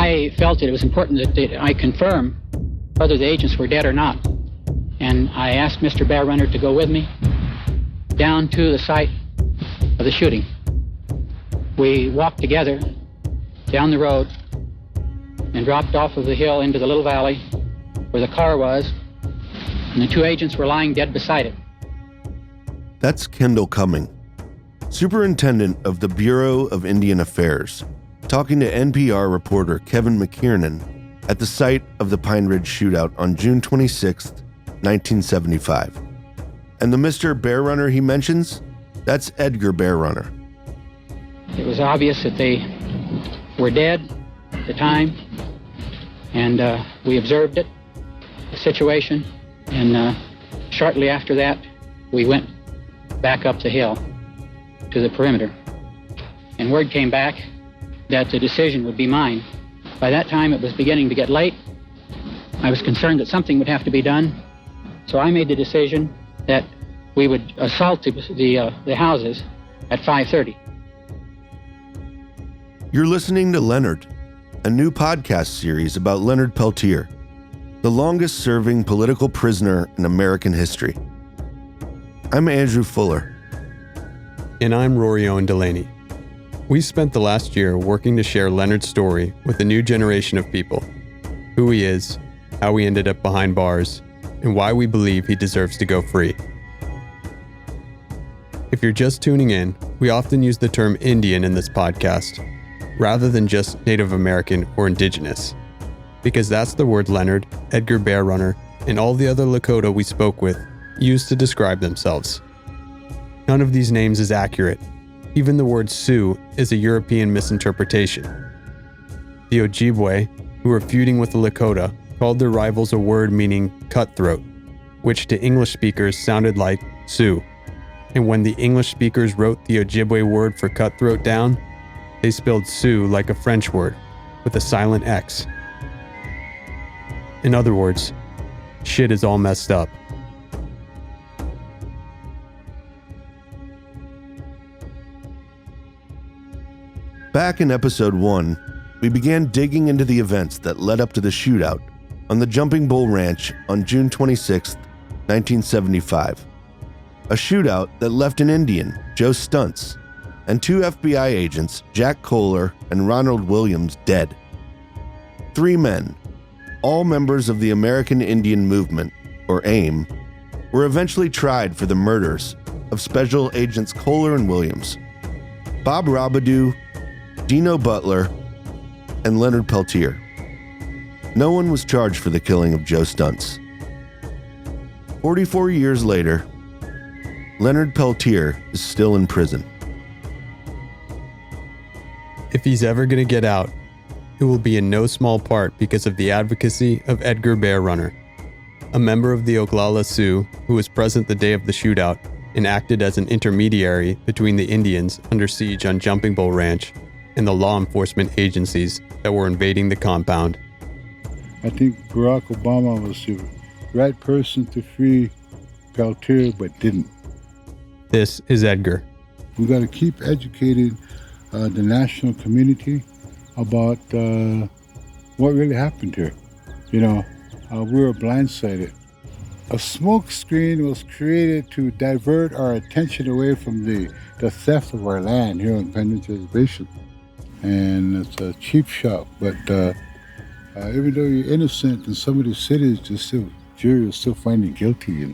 I felt that it was important that I confirm whether the agents were dead or not. And I asked Mr. Bear Runner to go with me down to the site of the shooting. We walked together down the road and dropped off of the hill into the little valley where the car was, and the two agents were lying dead beside it. That's Kendall Cumming, Superintendent of the Bureau of Indian Affairs, talking to NPR reporter Kevin McKiernan at the site of the Pine Ridge shootout on June 26, 1975. And the Mr. Bear Runner he mentions, that's Edgar Bear Runner. It was obvious that they were dead at the time, and we observed it, the situation, and shortly after that, we went back up the hill to the perimeter. And word came back that the decision would be mine. By that time, it was beginning to get late. I was concerned that something would have to be done, so I made the decision that we would assault the houses at 5:30. You're listening to Leonard, a new podcast series about Leonard Peltier, the longest-serving political prisoner in American history. I'm Andrew Fuller. And I'm Rory Owen Delaney. We spent the last year working to share Leonard's story with a new generation of people. Who he is, how he ended up behind bars, and why we believe he deserves to go free. If you're just tuning in, we often use the term Indian in this podcast, rather than just Native American or Indigenous, because that's the word Leonard, Edgar Bear Runner, and all the other Lakota we spoke with used to describe themselves. None of these names is accurate. Even the word Sioux is a European misinterpretation. The Ojibwe, who were feuding with the Lakota, called their rivals a word meaning cutthroat, which to English speakers sounded like Sioux. And when the English speakers wrote the Ojibwe word for cutthroat down, they spelled Sioux like a French word, with a silent X. In other words, shit is all messed up. Back in episode 1, we began digging into the events that led up to the shootout on the Jumping Bull Ranch on June 26, 1975. A shootout that left an Indian, Joe Stuntz, and two FBI agents, Jack Kohler and Ronald Williams, dead. 3 men, all members of the American Indian Movement, or AIM, were eventually tried for the murders of Special Agents Kohler and Williams, Bob Robidoux, Dino Butler, and Leonard Peltier. No one was charged for the killing of Joe Stuntz. 44 years later, Leonard Peltier is still in prison. If he's ever going to get out, it will be in no small part because of the advocacy of Edgar Bear Runner, a member of the Oglala Sioux who was present the day of the shootout and acted as an intermediary between the Indians under siege on Jumping Bull Ranch and the law enforcement agencies that were invading the compound. I think Barack Obama was the right person to free Peltier, but didn't. This is Edgar. We got to keep educating the national community about what really happened here. We were blindsided. A smoke screen was created to divert our attention away from the theft of our land here on Pine Ridge Reservation. And it's a cheap shot, but even though you're innocent in some of the cities, jury will still find you guilty.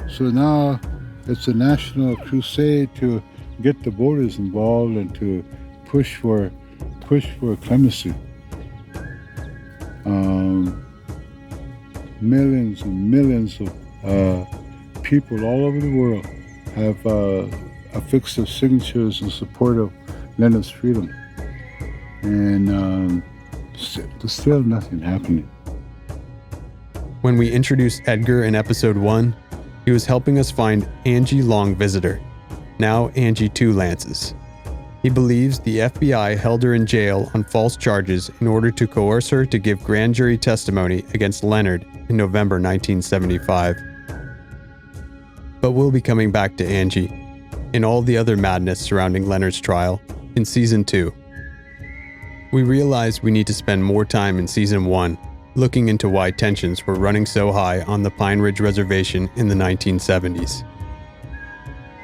So now it's a national crusade to get the voters involved and to push for clemency. Millions and millions of people all over the world have affixed their signatures in support of Leonard's freedom. And there's still nothing happening. When we introduced Edgar in episode 1, he was helping us find Angie Long Visitor, now Angie 2 Lances. He believes the FBI held her in jail on false charges in order to coerce her to give grand jury testimony against Leonard in November 1975. But we'll be coming back to Angie and all the other madness surrounding Leonard's trial in Season 2. we realized we need to spend more time in Season 1 looking into why tensions were running so high on the Pine Ridge Reservation in the 1970s.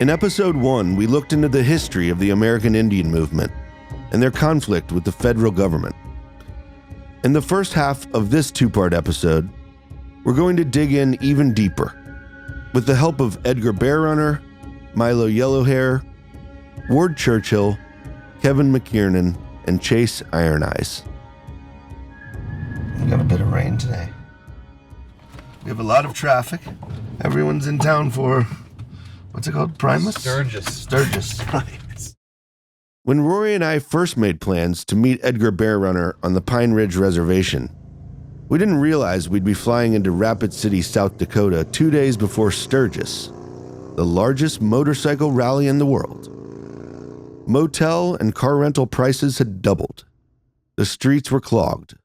In Episode 1, we looked into the history of the American Indian movement and their conflict with the federal government. In the first half of this two-part episode, we're going to dig in even deeper with the help of Edgar Bear Runner, Milo Yellowhair, Ward Churchill, Kevin McKiernan, and Chase Iron Eyes. We got a bit of rain today. We have a lot of traffic. Everyone's in town for, what's it called? Primus? Sturgis. Right. When Rory and I first made plans to meet Edgar Bear Runner on the Pine Ridge Reservation, we didn't realize we'd be flying into Rapid City, South Dakota 2 days before Sturgis, the largest motorcycle rally in the world. Motel and car rental prices had doubled. The streets were clogged.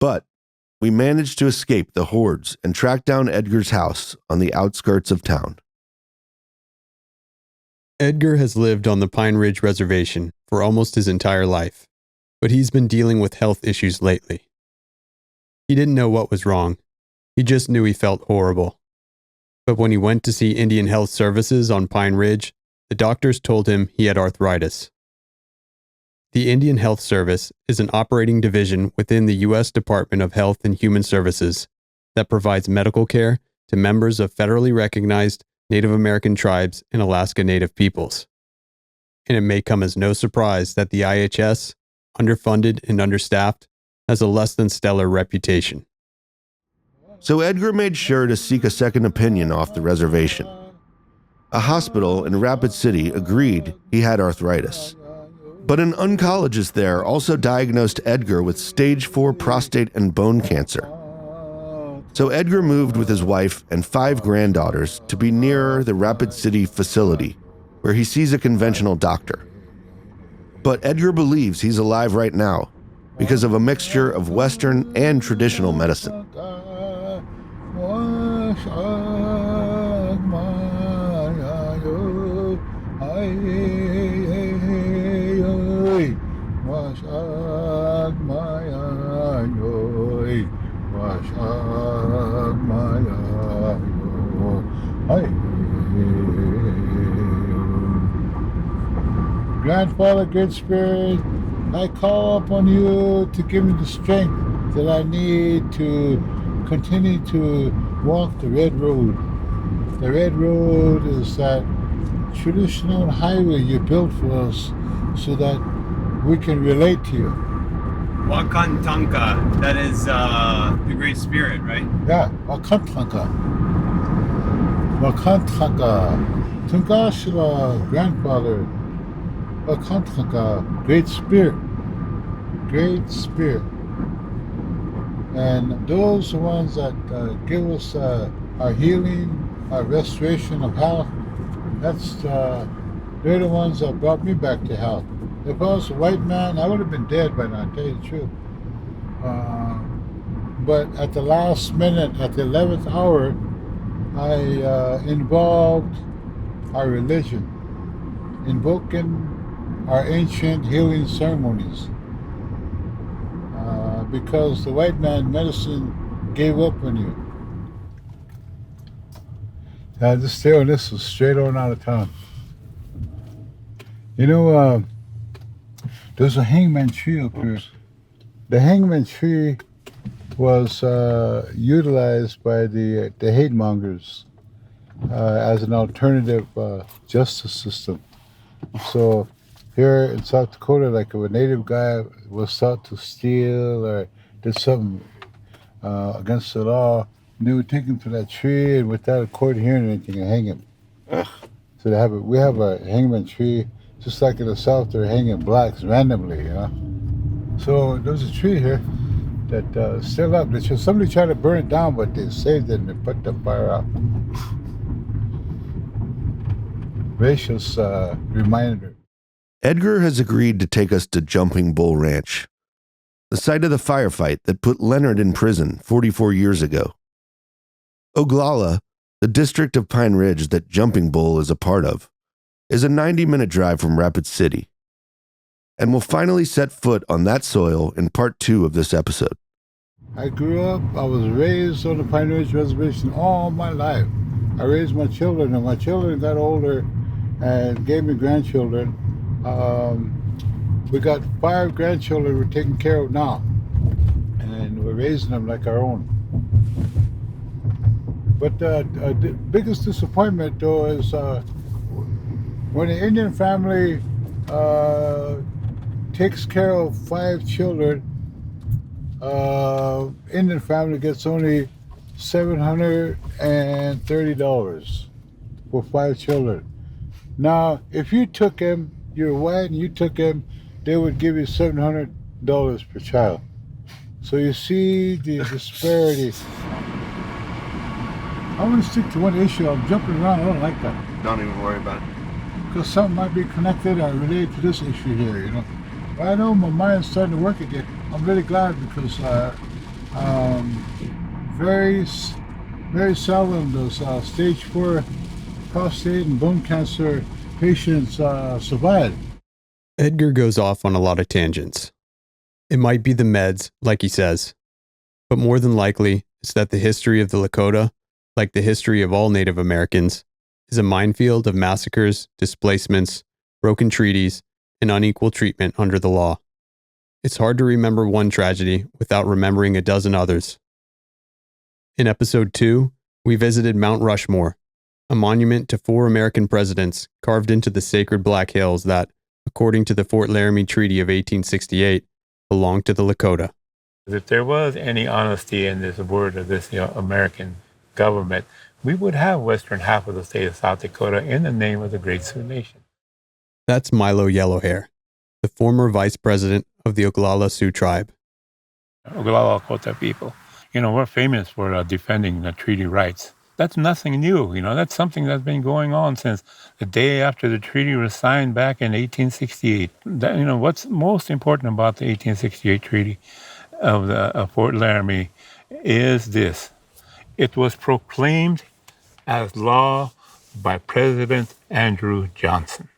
But we managed to escape the hordes and track down Edgar's house on the outskirts of town. Edgar has lived on the Pine Ridge Reservation for almost his entire life, but he's been dealing with health issues lately. He didn't know what was wrong. He just knew he felt horrible. But when he went to see Indian Health Services on Pine Ridge, the doctors told him he had arthritis. The Indian Health Service is an operating division within the U.S. Department of Health and Human Services that provides medical care to members of federally recognized Native American tribes and Alaska Native peoples. And it may come as no surprise that the IHS, underfunded and understaffed, has a less than stellar reputation. So Edgar made sure to seek a second opinion off the reservation. A hospital in Rapid City agreed he had arthritis. But an oncologist there also diagnosed Edgar with stage 4 prostate and bone cancer. So Edgar moved with his wife and 5 granddaughters to be nearer the Rapid City facility, where he sees a conventional doctor. But Edgar believes he's alive right now because of a mixture of Western and traditional medicine. Grandfather, Great Spirit, I call upon you to give me the strength that I need to continue to walk the red road. The red road is that traditional highway you built for us so that we can relate to you. Wakantanka, that is the Great Spirit, right? Yeah, Wakantanka. Wakantanka. Tunkashila, grandfather. Wakantanka, Great Spirit. Great Spirit. And those are the ones that give us our healing, our restoration of health. They're the ones that brought me back to health. If I was a white man, I would have been dead by now, to tell you the truth. But at the last minute, at the 11th hour, I involved our religion, invoking our ancient healing ceremonies. Because the white man medicine gave up on you. Just stay on this, was straight on out of town. You know, there's a hangman tree up here. The hangman tree was utilized by the hate mongers as an alternative justice system. So here in South Dakota, like if a native guy was thought to steal or did something against the law, they would take him to that tree and without a court hearing anything and hang him. Ugh. So we have a hangman tree, just like in the South, they're hanging blacks randomly, you know. So there's a tree here that's still up. Somebody tried to burn it down, but they saved it and they put the fire out. Gracious reminder. Edgar has agreed to take us to Jumping Bull Ranch, the site of the firefight that put Leonard in prison 44 years ago. Oglala, the district of Pine Ridge that Jumping Bull is a part of, is a 90-minute drive from Rapid City. And we'll finally set foot on that soil in part 2 of this episode. I grew up, I was raised on the Pine Ridge Reservation all my life. I raised my children, and my children got older and gave me grandchildren. We got 5 grandchildren we're taking care of now, and we're raising them like our own. But the biggest disappointment, though, is when an Indian family takes care of 5 children, Indian family gets only $730 for 5 children. Now, if you took him, you're white and you took him, they would give you $700 per child. So you see the disparity. I want to stick to one issue. I'm jumping around. I don't like that. Don't even worry about it. Because something might be connected or related to this issue here, you know. But I know my mind's starting to work again. I'm really glad because very seldom does stage 4 prostate and bone cancer patients survive. Edgar goes off on a lot of tangents. It might be the meds, like he says, but more than likely, it's that the history of the Lakota, like the history of all Native Americans, is a minefield of massacres, displacements, broken treaties, and unequal treatment under the law. It's hard to remember one tragedy without remembering a dozen others. In episode 2, we visited Mount Rushmore, a monument to 4 American presidents carved into the sacred Black Hills that, according to the Fort Laramie Treaty of 1868, belonged to the Lakota. If there was any honesty in this word of this American government, we would have western half of the state of South Dakota in the name of the Great Sioux Nation. That's Milo Yellowhair, the former vice president of the Oglala Sioux tribe. Oglala Lakota people, we're famous for defending the treaty rights. That's nothing new, that's something that's been going on since the day after the treaty was signed back in 1868. What's most important about the 1868 treaty of Fort Laramie is this. It was proclaimed as law by President Andrew Johnson.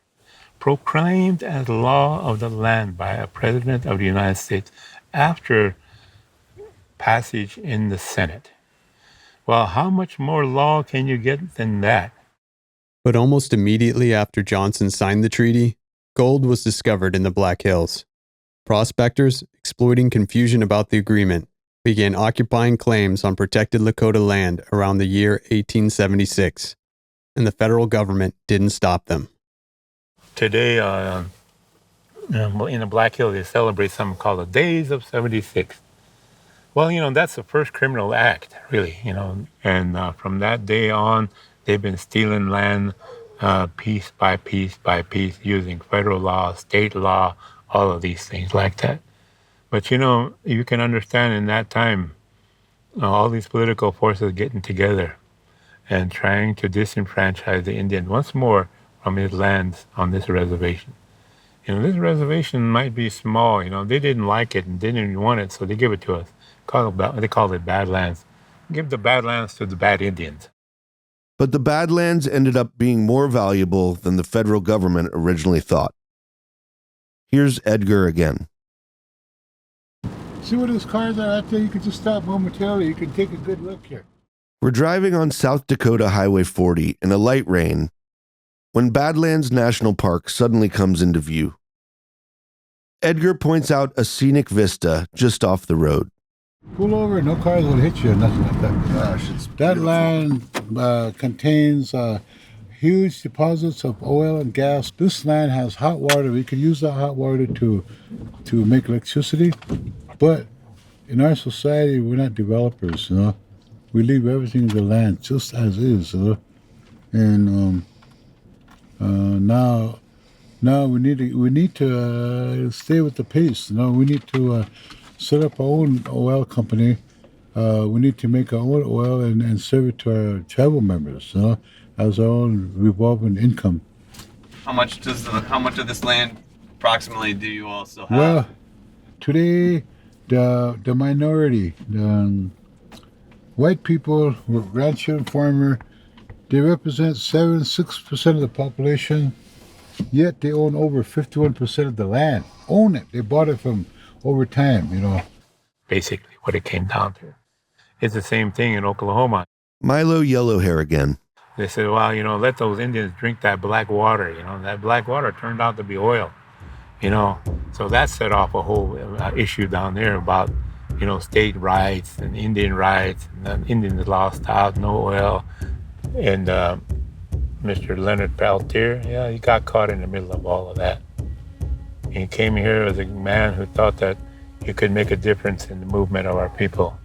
Proclaimed as law of the land by a president of the United States after passage in the Senate. Well, how much more law can you get than that? But almost immediately after Johnson signed the treaty, gold was discovered in the Black Hills. Prospectors, exploiting confusion about the agreement, began occupying claims on protected Lakota land around the year 1876, and the federal government didn't stop them. Today, in the Black Hills, they celebrate something called the Days of 76. Well, that's the first criminal act, really, and from that day on, they've been stealing land piece by piece by piece using federal law, state law, all of these things like that. But, you can understand in that time, all these political forces getting together and trying to disenfranchise the Indian once more from his lands on this reservation. This reservation might be small, they didn't like it and didn't even want it, so they give it to us. They call it Badlands. Give the Badlands to the bad Indians. But the Badlands ended up being more valuable than the federal government originally thought. Here's Edgar again. See where those cars are out there? You can just stop momentarily. You can take a good look here. We're driving on South Dakota Highway 40 in a light rain when Badlands National Park suddenly comes into view. Edgar points out a scenic vista just off the road. Pull over, no cars will hit you or nothing like that. Gosh, it's that beautiful. land contains huge deposits of oil and gas. This land has hot water. We can use that hot water to make electricity. But in our society, we're not developers, We leave everything in the land just as is, And now we need to stay with the pace. We need to set up our own oil company. We need to make our own oil and serve it to our tribal members, as our own revolving income. How much of this land approximately do you all still have? Well, today the minority, white people, rancher and farmer, they represent 6% of the population, yet they own over 51% of the land. own it. They bought it from over time, you know. Basically what it came down to. It's the same thing in Oklahoma. Milo Yellowhair again. They said, well, let those Indians drink that black water. That black water turned out to be oil. So that set off a whole issue down there about, state rights and Indian rights. And the Indians lost out, no oil. And Mr. Leonard Peltier, he got caught in the middle of all of that. He came here as a man who thought that he could make a difference in the movement of our people,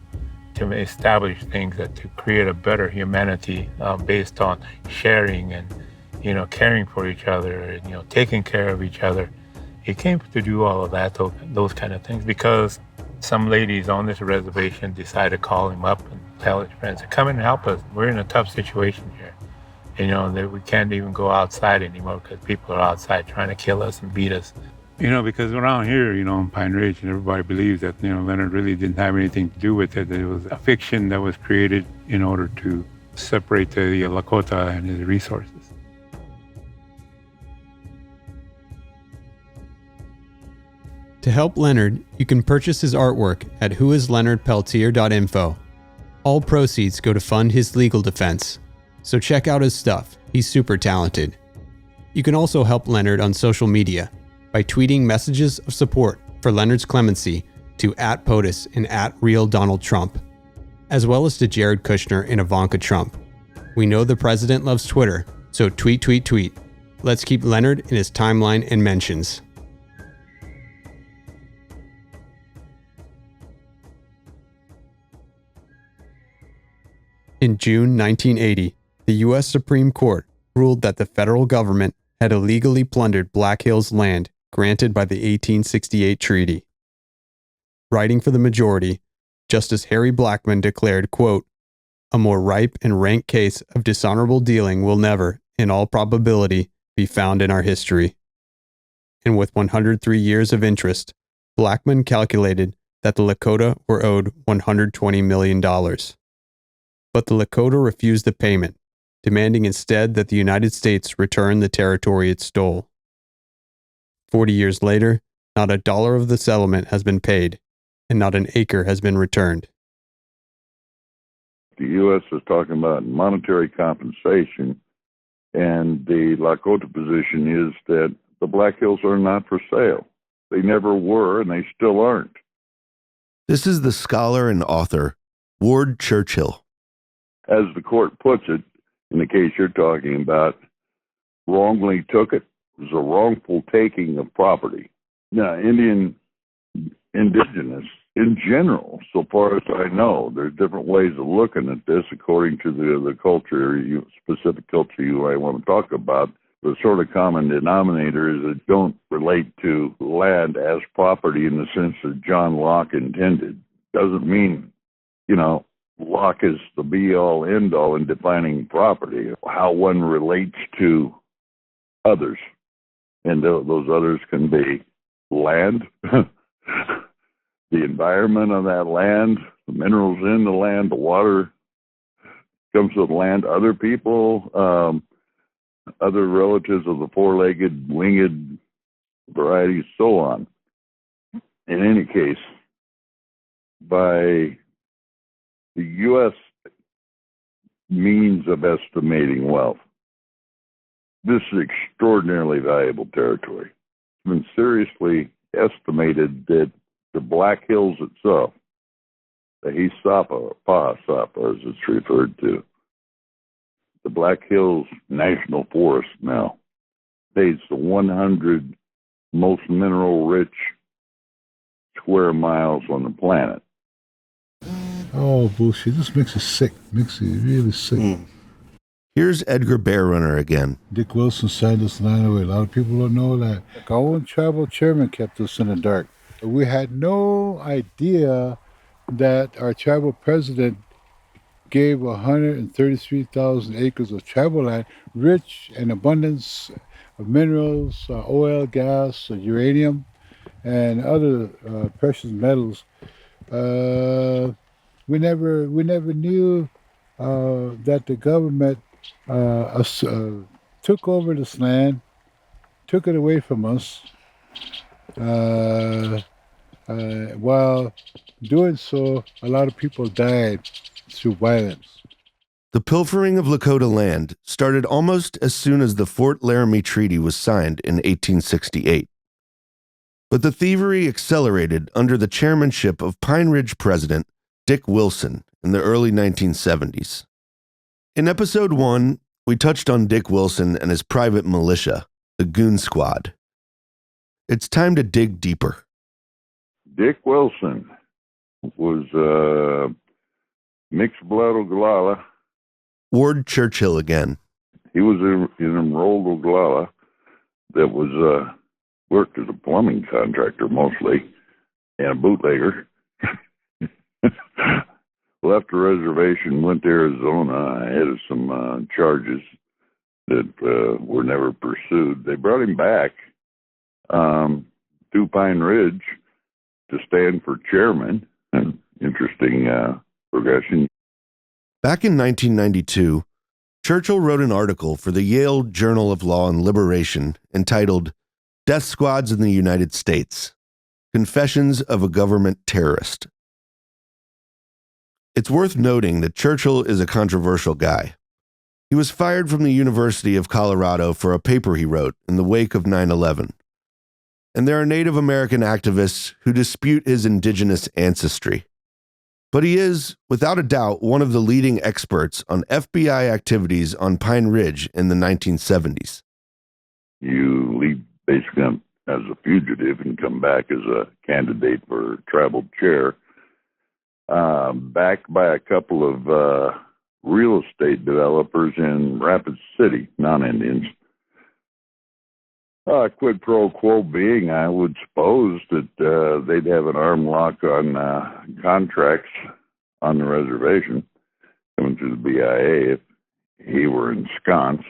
to establish things, to create a better humanity based on sharing and, caring for each other, and, taking care of each other. He came to do all of that, those kind of things, because some ladies on this reservation decided to call him up and tell his friends, come and help us. We're in a tough situation here. That we can't even go outside anymore because people are outside trying to kill us and beat us. Because around here, in Pine Ridge, and everybody believes that, Leonard really didn't have anything to do with it. It was a fiction that was created in order to separate the Lakota and his resources. To help Leonard, you can purchase his artwork at whoisleonardpeltier.info. All proceeds go to fund his legal defense, so check out his stuff. He's super talented. You can also help Leonard on social media by tweeting messages of support for Leonard's clemency to @POTUS and @RealDonaldTrump, as well as to Jared Kushner and Ivanka Trump. We know the president loves Twitter, so tweet, tweet, tweet. Let's keep Leonard in his timeline and mentions. In June 1980, the U.S. Supreme Court ruled that the federal government had illegally plundered Black Hills land granted by the 1868 Treaty. Writing for the majority, Justice Harry Blackmun declared, quote, "A more ripe and rank case of dishonorable dealing will never, in all probability, be found in our history." And with 103 years of interest, Blackmun calculated that the Lakota were owed $120 million. But the Lakota refused the payment, demanding instead that the United States return the territory it stole. 40 years later, not a dollar of the settlement has been paid, and not an acre has been returned. The U.S. is talking about monetary compensation, and the Lakota position is that the Black Hills are not for sale. They never were, and they still aren't. This is the scholar and author, Ward Churchill. As the court puts it, in the case you're talking about, wrongly took it. It was a wrongful taking of property. Now, indigenous, in general, so far as I know, there's different ways of looking at this according to the culture, specific culture you might want to talk about. The sort of common denominator is that don't relate to land as property in the sense that John Locke intended. Doesn't mean, Locke is the be-all, end-all in defining property, how one relates to others. And those others can be land, the environment of that land, the minerals in the land, the water comes to the land, other people, other relatives of the four-legged, winged variety, so on. In any case, by the U.S. means of estimating wealth, this is extraordinarily valuable territory. It's been seriously estimated that the Black Hills itself, the Hisapa, or Pahasapa as it's referred to, the Black Hills National Forest now, contains the 100 most mineral-rich square miles on the planet. Oh, bullshit. This makes you sick. Makes you really sick. Here's Edgar Bear Runner again. Dick Wilson signed this land away. A lot of people don't know that. Our own tribal chairman kept us in the dark. We had no idea that our tribal president gave 133,000 acres of tribal land, rich in abundance of minerals, oil, gas, uranium, and other precious metals. We never knew that the government took over this land, took it away from us, While doing so, a lot of people died through violence. The pilfering of Lakota land started almost as soon as the Fort Laramie Treaty was signed in 1868. But the thievery accelerated under the chairmanship of Pine Ridge President Dick Wilson in the early 1970s. In episode 1, we touched on Dick Wilson and his private militia, the Goon Squad. It's time to dig deeper. Dick Wilson was mixed blood Oglala. Ward Churchill again. He was an enrolled Oglala that was worked as a plumbing contractor mostly, and a bootlegger. Left the reservation, went to Arizona ahead of some charges that were never pursued. They brought him back to Pine Ridge to stand for chairman. An interesting progression. Back in 1992, Churchill wrote an article for the Yale Journal of Law and Liberation entitled Death Squads in the United States: Confessions of a Government Terrorist. It's worth noting that Churchill is a controversial guy. He was fired from the University of Colorado for a paper he wrote in the wake of 9/11. And there are Native American activists who dispute his indigenous ancestry. But he is, without a doubt, one of the leading experts on FBI activities on Pine Ridge in the 1970s. You leave basically as a fugitive and come back as a candidate for tribal chair, backed by a couple of real estate developers in Rapid City, non-Indians. Quid pro quo being, I would suppose that they'd have an arm lock on contracts on the reservation coming through the BIA if he were ensconced.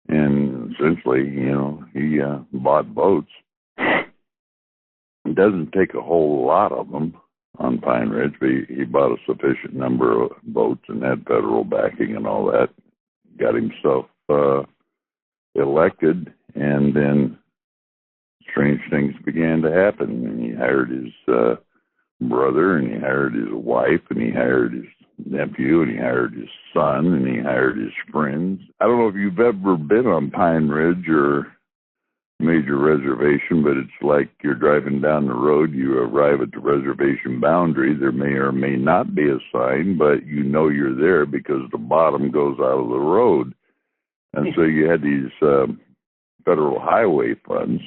And essentially, he bought boats. It doesn't take a whole lot of them on Pine Ridge, but he bought a sufficient number of boats and had federal backing and all that. Got himself elected, and then strange things began to happen. And he hired his brother, and he hired his wife, and he hired his nephew, and he hired his son, and he hired his friends. I don't know if you've ever been on Pine Ridge or major reservation, but it's like you're driving down the road, you arrive at the reservation boundary. There may or may not be a sign, but you know you're there because the bottom goes out of the road. And so you had these federal highway funds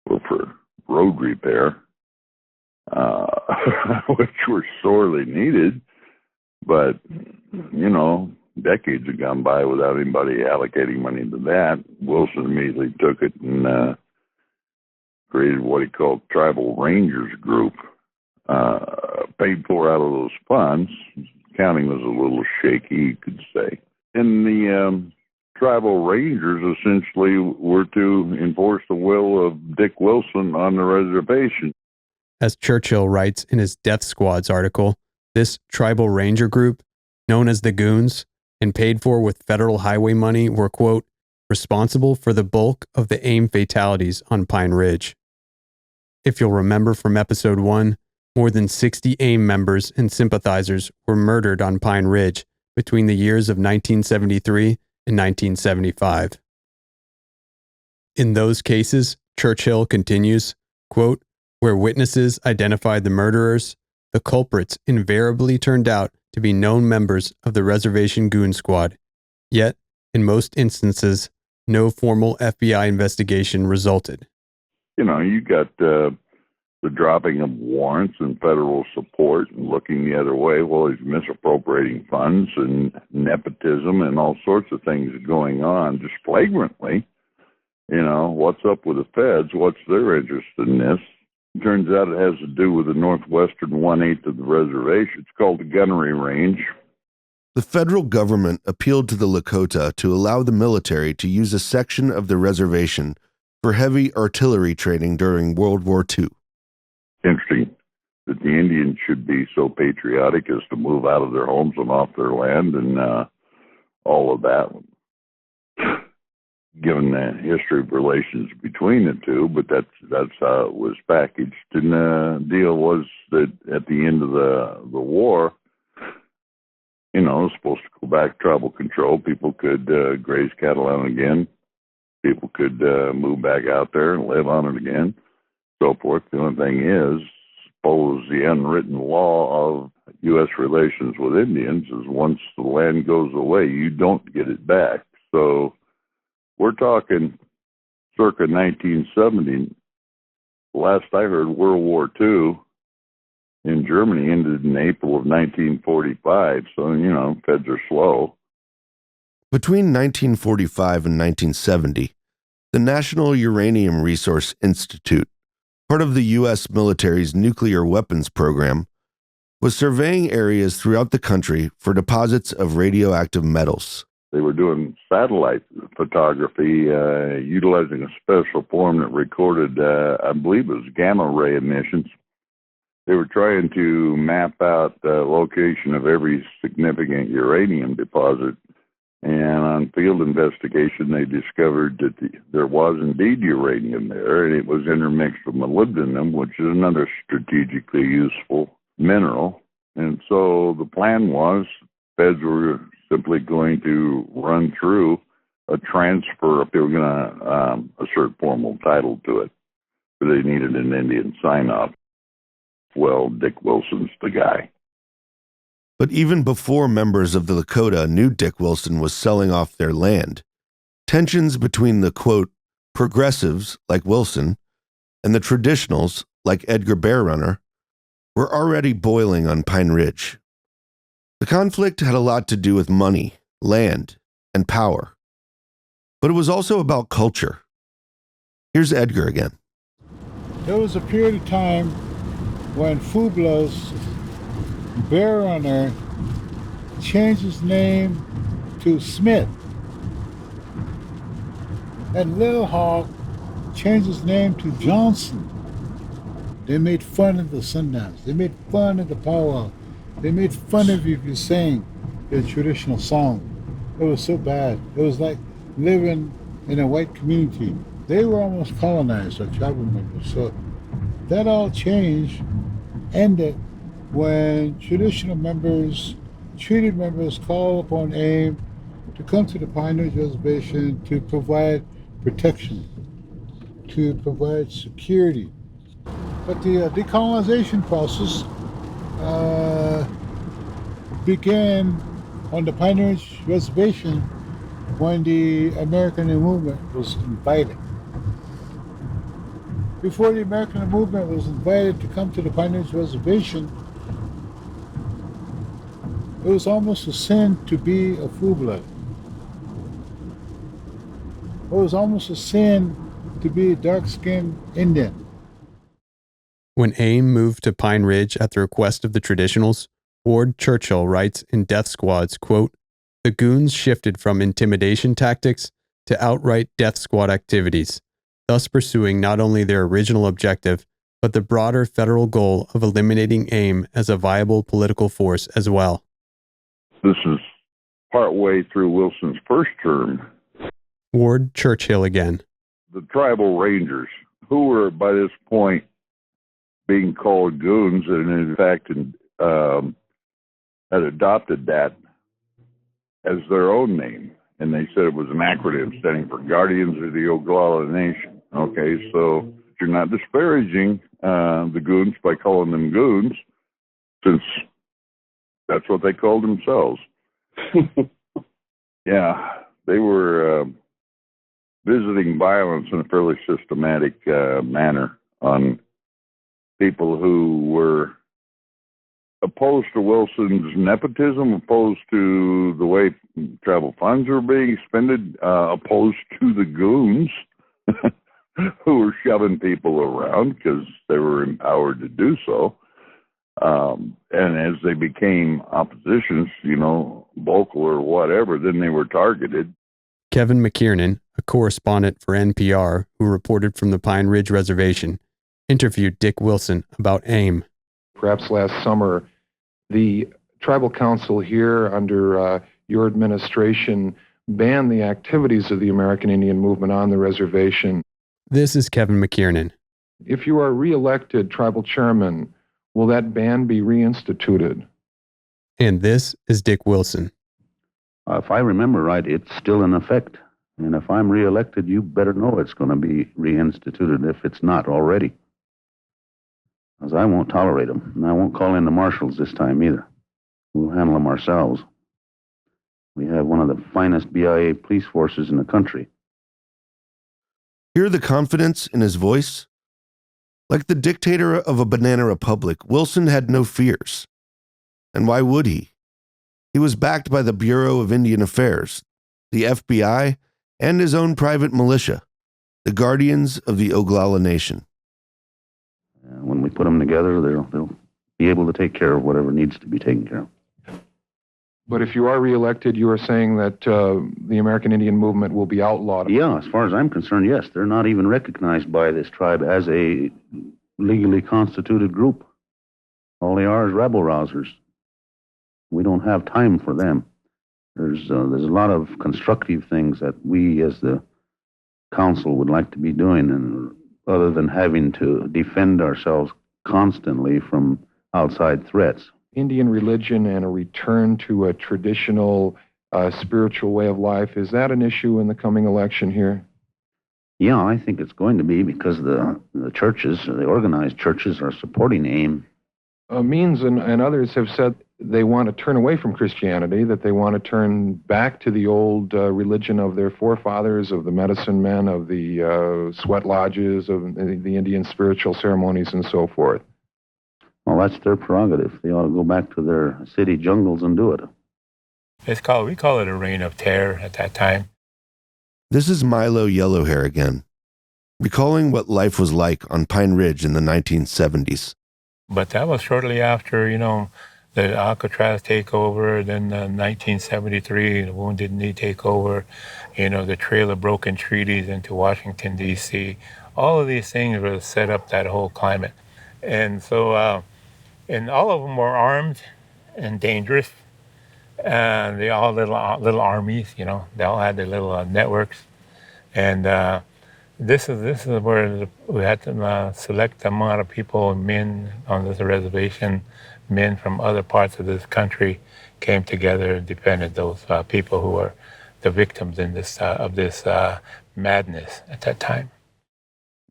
for road repair, which were sorely needed. But, decades have gone by without anybody allocating money to that. Wilson immediately took it and created what he called Tribal Rangers Group, paid for out of those funds. Counting was a little shaky, you could say. And the Tribal Rangers essentially were to enforce the will of Dick Wilson on the reservation. As Churchill writes in his Death Squads article, this Tribal Ranger Group, known as the Goons, and paid for with federal highway money, were, quote, responsible for the bulk of the AIM fatalities on Pine Ridge. If you'll remember from episode 1, more than 60 AIM members and sympathizers were murdered on Pine Ridge between the years of 1973 and 1975. In those cases, Churchill continues, quote, where witnesses identified the murderers, the culprits invariably turned out to be known members of the reservation Goon Squad. Yet, in most instances, no formal FBI investigation resulted. You got the dropping of warrants and federal support and looking the other way. Well, he's misappropriating funds and nepotism and all sorts of things going on just flagrantly. What's up with the feds? What's their interest in this? It turns out it has to do with the northwestern 1/8 of the reservation. It's called the Gunnery Range. The federal government appealed to the Lakota to allow the military to use a section of the reservation for heavy artillery training during World War II. Interesting that the Indians should be so patriotic as to move out of their homes and off their land and all of that. given the history of relations between the two, but that's how it was packaged. And the deal was that at the end of the war, it was supposed to go back tribal control. People could graze cattle on it again. People could move back out there and live on it again, so forth. The only thing is, suppose the unwritten law of U.S. relations with Indians is once the land goes away, you don't get it back. So we're talking circa 1970. Last I heard, World War II in Germany ended in April of 1945. So, feds are slow. Between 1945 and 1970, the National Uranium Resource Institute, part of the U.S. military's nuclear weapons program, was surveying areas throughout the country for deposits of radioactive metals. They were doing satellite photography, utilizing a special form that recorded, I believe it was gamma ray emissions. They were trying to map out the location of every significant uranium deposit. And on field investigation, they discovered that there was indeed uranium there, and it was intermixed with molybdenum, which is another strategically useful mineral. And so the plan was feds were simply going to run through a transfer if they were going to assert formal title to it. But they needed an Indian sign-off. Well, Dick Wilson's the guy. But even before members of the Lakota knew Dick Wilson was selling off their land, tensions between the, quote, progressives like Wilson and the traditionals like Edgar Bear Runner were already boiling on Pine Ridge. The conflict had a lot to do with money, land, and power. But it was also about culture. Here's Edgar again. There was a period of time when Fubla's Bear Runner changed his name to Smith. And Lil Hawk changed his name to Johnson. They made fun of the Sundance. They made fun of the powwow. They made fun of you if you sang your traditional song. It was so bad. It was like living in a white community. They were almost colonized, our tribal members. So that all changed, ended when traditional members, treated members called upon AIM to come to the Pine Ridge Reservation to provide protection, to provide security. But the decolonization process began on the Pine Ridge Reservation when the American movement was invited. Before the American movement was invited to come to the Pine Ridge Reservation, it was almost a sin to be a full-blood. It was almost a sin to be a dark-skinned Indian. When AIM moved to Pine Ridge at the request of the traditionals, Ward Churchill writes in Death Squads, quote, "The Goons shifted from intimidation tactics to outright death squad activities, thus pursuing not only their original objective, but the broader federal goal of eliminating AIM as a viable political force as well." This is partway through Wilson's first term. Ward Churchill again. The tribal rangers, who were by this point being called Goons, and in fact had adopted that as their own name. And they said it was an acronym standing for Guardians of the Oglala Nation. Okay, so you're not disparaging the Goons by calling them Goons, since that's what they called themselves. Yeah, they were visiting violence in a fairly systematic manner on people who were opposed to Wilson's nepotism, opposed to the way travel funds were being expended, opposed to the Goons who were shoving people around because they were empowered to do so. And as they became oppositions, vocal or whatever, then they were targeted. Kevin McKiernan, a correspondent for NPR who reported from the Pine Ridge Reservation, interviewed Dick Wilson about AIM. Perhaps last summer, the tribal council here under your administration ban the activities of the American Indian movement on the reservation. This is Kevin McKiernan. If you are reelected tribal chairman, will that ban be reinstituted? And this is Dick Wilson. If I remember right, it's still in effect. And if I'm reelected, you better know it's going to be reinstituted if it's not already. Because I won't tolerate them. And I won't call in the marshals this time either. We'll handle them ourselves. We have one of the finest BIA police forces in the country. Hear the confidence in his voice? Like the dictator of a banana republic, Wilson had no fears. And why would he? He was backed by the Bureau of Indian Affairs, the FBI, and his own private militia, the guardians of the Oglala Nation. When we put them together, they'll be able to take care of whatever needs to be taken care of. But if you are reelected, you are saying that the American Indian movement will be outlawed? Yeah, as far as I'm concerned, yes. They're not even recognized by this tribe as a legally constituted group. All they are is rabble-rousers. We don't have time for them. There's a lot of constructive things that we as the council would like to be doing, and other than having to defend ourselves constantly from outside threats. Indian religion and a return to a traditional spiritual way of life, is that an issue in the coming election here? Yeah, I think it's going to be because the churches, the organized churches, are supporting AIM. Means and others have said they want to turn away from Christianity, that they want to turn back to the old religion of their forefathers, of the medicine men, of the sweat lodges, of the Indian spiritual ceremonies, and so forth. Well, that's their prerogative. They ought to go back to their city jungles and do it. We call it a reign of terror at that time. This is Milo Yellowhair again, recalling what life was like on Pine Ridge in the 1970s. But that was shortly after, the Alcatraz takeover, then 1973, the Wounded Knee takeover, the Trail of Broken Treaties into Washington, D.C. All of these things were set up that whole climate. And so, and all of them were armed and dangerous. And they all little armies, they all had their little networks. And this is where we had to select the amount of people, men on this reservation, men from other parts of this country came together and defended those people who were the victims in this madness at that time.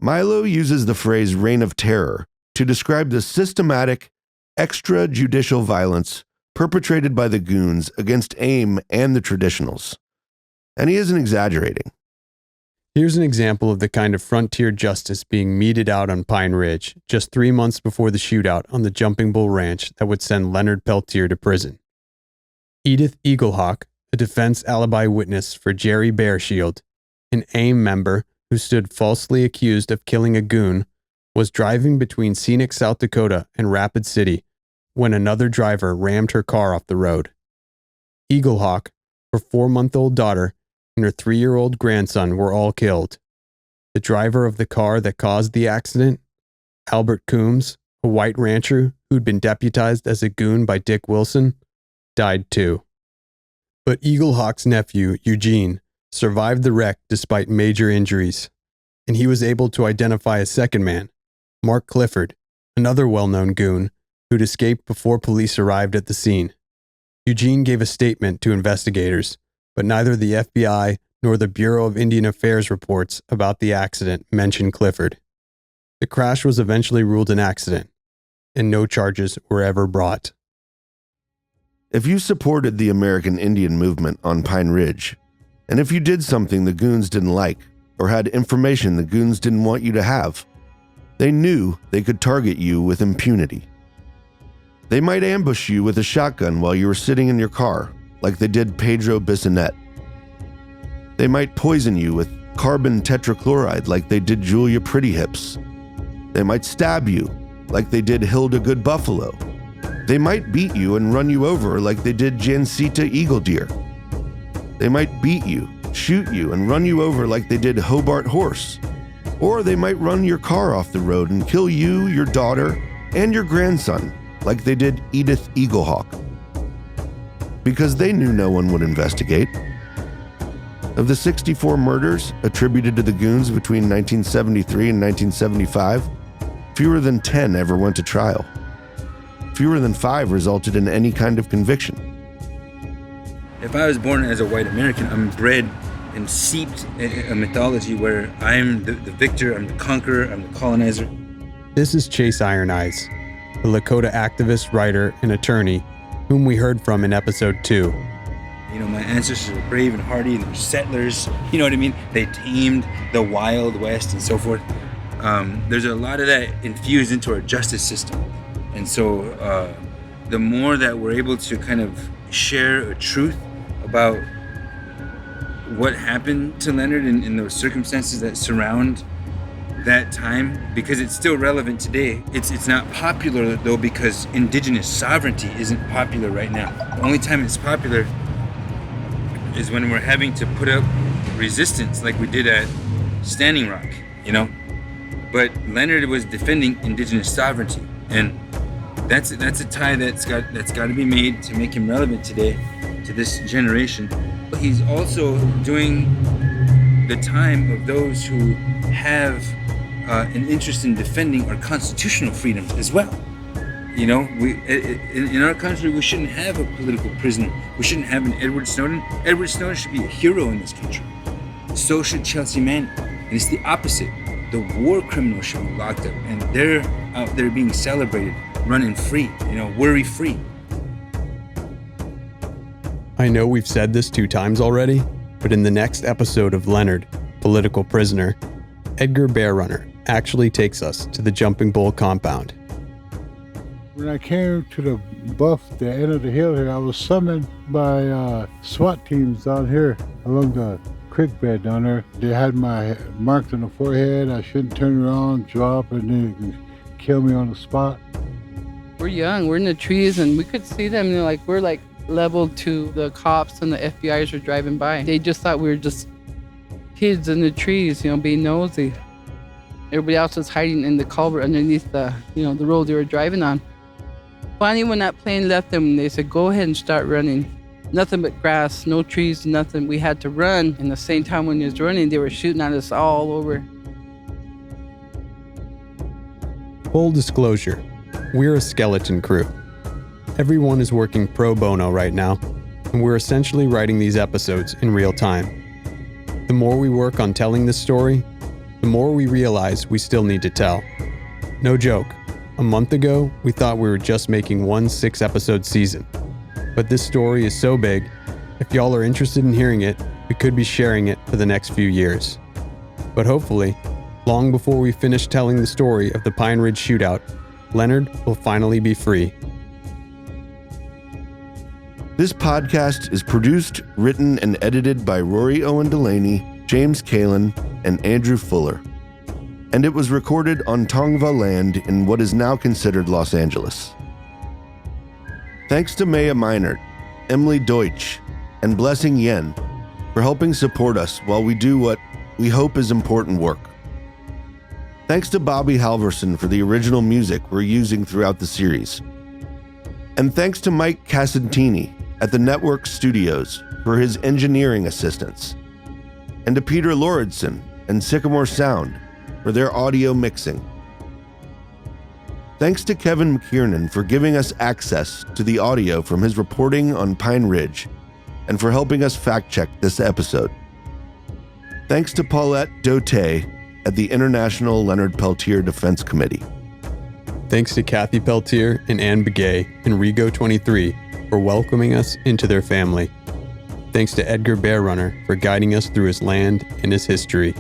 Milo uses the phrase reign of terror to describe the systematic, extrajudicial violence perpetrated by the Goons against AIM and the traditionals. And he isn't exaggerating. Here's an example of the kind of frontier justice being meted out on Pine Ridge just 3 months before the shootout on the Jumping Bull Ranch that would send Leonard Peltier to prison. Edith Eaglehawk, a defense alibi witness for Jerry Bearshield, an AIM member who stood falsely accused of killing a Goon, was driving between scenic South Dakota and Rapid City when another driver rammed her car off the road. Eaglehawk, her 4-month-old daughter, and her 3-year-old grandson were all killed. The driver of the car that caused the accident, Albert Coombs, a white rancher who'd been deputized as a Goon by Dick Wilson, died too. But Eaglehawk's nephew, Eugene, survived the wreck despite major injuries, and he was able to identify a second man, Mark Clifford, another well-known Goon, who'd escaped before police arrived at the scene. Eugene gave a statement to investigators, but neither the FBI nor the Bureau of Indian Affairs reports about the accident mention Clifford. The crash was eventually ruled an accident, and no charges were ever brought. If you supported the American Indian movement on Pine Ridge, and if you did something the Goons didn't like, or had information the Goons didn't want you to have, they knew they could target you with impunity. They might ambush you with a shotgun while you were sitting in your car, like they did Pedro Bissonette. They might poison you with carbon tetrachloride like they did Julia Pretty Hips. They might stab you like they did Hilda Good Buffalo. They might beat you and run you over like they did Jancita Eagle Deer. They might beat you, shoot you, and run you over like they did Hobart Horse. Or they might run your car off the road and kill you, your daughter, and your grandson like they did Edith Eaglehawk. Because they knew no one would investigate. Of the 64 murders attributed to the Goons between 1973 and 1975, fewer than 10 ever went to trial. Fewer than 5 resulted in any kind of conviction. If I was born as a white American, I'm bred and seeped in a mythology where I'm the victor, I'm the conqueror, I'm the colonizer. This is Chase Iron Eyes, the Lakota activist, writer, and attorney whom we heard from in episode 2. You know, my ancestors were brave and hardy, and they were settlers. You know what I mean? They tamed the Wild West and so forth. There's a lot of that infused into our justice system. And so the more that we're able to kind of share a truth about what happened to Leonard and those circumstances that surround that time, because it's still relevant today. It's not popular though, because indigenous sovereignty isn't popular right now. The only time it's popular is when we're having to put up resistance like we did at Standing Rock, you know? But Leonard was defending indigenous sovereignty, and that's a tie that's got to be made to make him relevant today to this generation. But he's also doing the time of those who have an interest in defending our constitutional freedoms as well. You know, in our country, we shouldn't have a political prisoner. We shouldn't have an Edward Snowden. Edward Snowden should be a hero in this country. So should Chelsea Manning. And it's the opposite. The war criminals should be locked up, and they're out there being celebrated, running free, you know, worry-free. I know we've said this 2 times already, but in the next episode of Leonard, Political Prisoner, Edgar Bear Runner actually takes us to the Jumping Bull compound. When I came to the end of the hill here, I was summoned by SWAT teams down here along the creek bed down there. They had my marked on the forehead. I shouldn't turn around, drop, and then kill me on the spot. We're young, we're in the trees, and we could see them. You know, we're level to the cops and the FBI's were driving by. They just thought we were just kids in the trees, you know, being nosy. Everybody else was hiding in the culvert underneath the road they were driving on. Finally, when that plane left them, they said, go ahead and start running. Nothing but grass, no trees, nothing. We had to run. And the same time when he was running, they were shooting at us all over. Full disclosure, we're a skeleton crew. Everyone is working pro bono right now, and we're essentially writing these episodes in real time. The more we work on telling this story, the more we realize we still need to tell. No joke. A month ago, we thought we were just making one 6-episode season. But this story is so big, if y'all are interested in hearing it, we could be sharing it for the next few years. But hopefully, long before we finish telling the story of the Pine Ridge shootout, Leonard will finally be free. This podcast is produced, written, and edited by Rory Owen Delaney, James Kalin, and Andrew Fuller. And it was recorded on Tongva land in what is now considered Los Angeles. Thanks to Maya Meinert, Emily Deutsch, and Blessing Yen for helping support us while we do what we hope is important work. Thanks to Bobby Halverson for the original music we're using throughout the series. And thanks to Mike Casantini at the Network Studios for his engineering assistance. And to Peter Lauridsen and Sycamore Sound for their audio mixing. Thanks to Kevin McKiernan for giving us access to the audio from his reporting on Pine Ridge and for helping us fact-check this episode. Thanks to Paulette Dote at the International Leonard Peltier Defense Committee. Thanks to Kathy Peltier and Ann Begay and Rigo23 for welcoming us into their family. Thanks to Edgar Bear Runner for guiding us through his land and his history.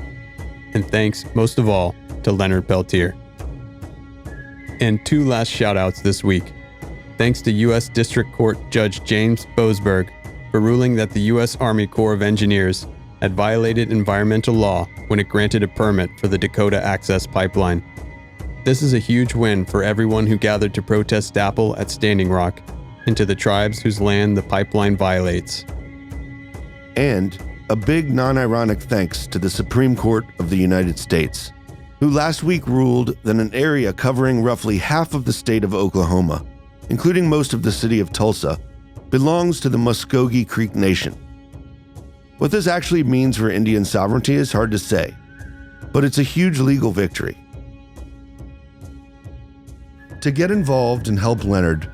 And thanks, most of all, to Leonard Peltier. And 2 last shout-outs this week. Thanks to U.S. District Court Judge James Boasberg for ruling that the U.S. Army Corps of Engineers had violated environmental law when it granted a permit for the Dakota Access Pipeline. This is a huge win for everyone who gathered to protest DAPL at Standing Rock and to the tribes whose land the pipeline violates. And a big non-ironic thanks to the Supreme Court of the United States, who last week ruled that an area covering roughly half of the state of Oklahoma, including most of the city of Tulsa, belongs to the Muskogee Creek Nation. What this actually means for Indian sovereignty is hard to say, but it's a huge legal victory. To get involved and help Leonard,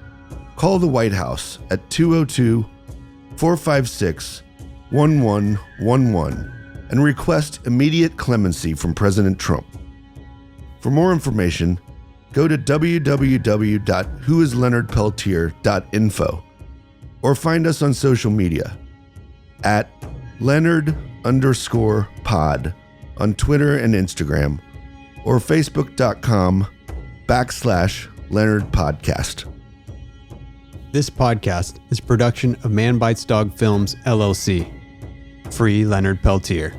call the White House at 202-456-1111 and request immediate clemency from President Trump. For more information, go to www.whoisleonardpeltier.info or find us on social media at Leonard_pod on Twitter and Instagram, or facebook.com/Leonard Podcast. This podcast is a production of Man Bites Dog Films, LLC. Free Leonard Peltier.